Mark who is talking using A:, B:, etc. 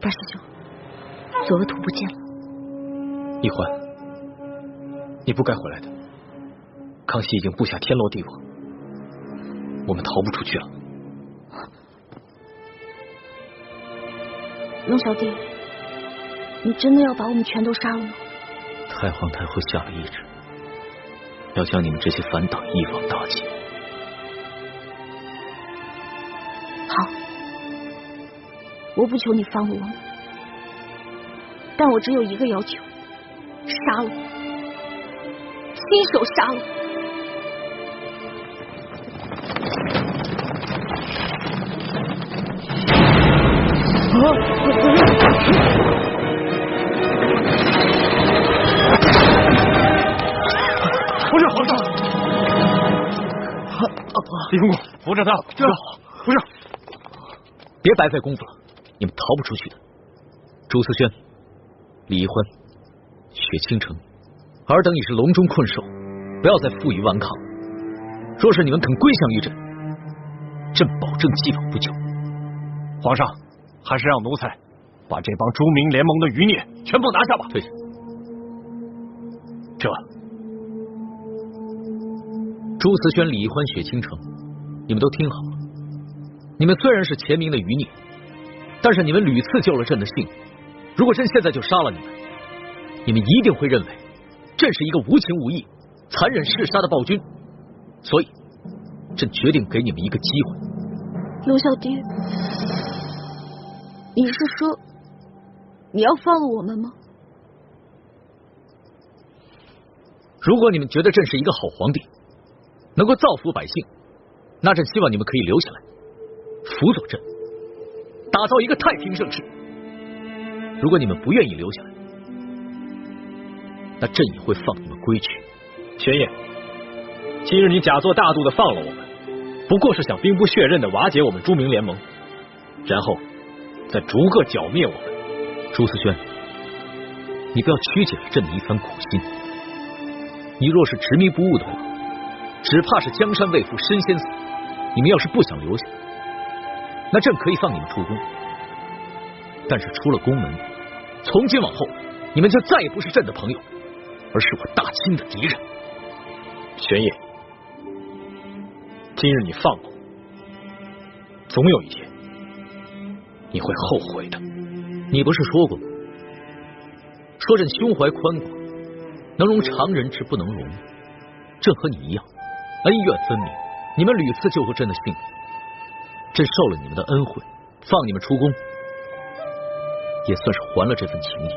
A: 大师兄，左额图不见了。
B: 易欢，你不该回来的。康熙已经布下天罗地网，我们逃不出去了。
A: 龙小弟，你真的要把我们全都杀了吗？
B: 太皇太后下了懿旨，要将你们这些反党一网打尽。
A: 好，我不求你放了我们，但我只有一个要求：杀了我，亲手杀了我。
C: 不是皇上，李公公，扶着他，这不是，
B: 别白费功夫了，你们逃不出去的。朱思轩、李易欢、雪倾城，尔等已是笼中困兽，不要再负隅顽抗。若是你们肯归降于朕，朕保证既往不咎。
C: 皇上，还是让奴才把这帮朱明联盟的余孽全部拿下吧。
B: 退下。
C: 这
B: 朱思轩、李易欢、雪倾城，你们都听好了。你们虽然是前明的余孽，但是你们屡次救了朕的性命。如果朕现在就杀了你们，你们一定会认为朕是一个无情无义、残忍嗜杀的暴君。所以，朕决定给你们一个机会。
A: 龙小弟，你是说你要放了我们吗？
B: 如果你们觉得朕是一个好皇帝，能够造福百姓，那朕希望你们可以留下来，辅佐朕，打造一个太平盛世。如果你们不愿意留下来，那朕也会放你们归去。
C: 玄烨，今日你假作大度的放了我们，不过是想兵不血刃的瓦解我们朱明联盟，然后再逐个剿灭我们。
B: 朱思轩，你不要曲解了朕的一番苦心。你若是执迷不悟的话，只怕是江山未复身先死。你们要是不想留下，那朕可以放你们出宫，但是出了宫门，从今往后，你们就再也不是朕的朋友，而是我大清的敌人。
C: 玄烨，今日你放我，总有一天你会后悔的。
B: 你不是说过吗？说朕胸怀宽广，能容常人之不能容。朕和你一样，恩怨分明，你们屡次救过朕的性命，朕受了你们的恩惠，放你们出宫，也算是还了这份情谊。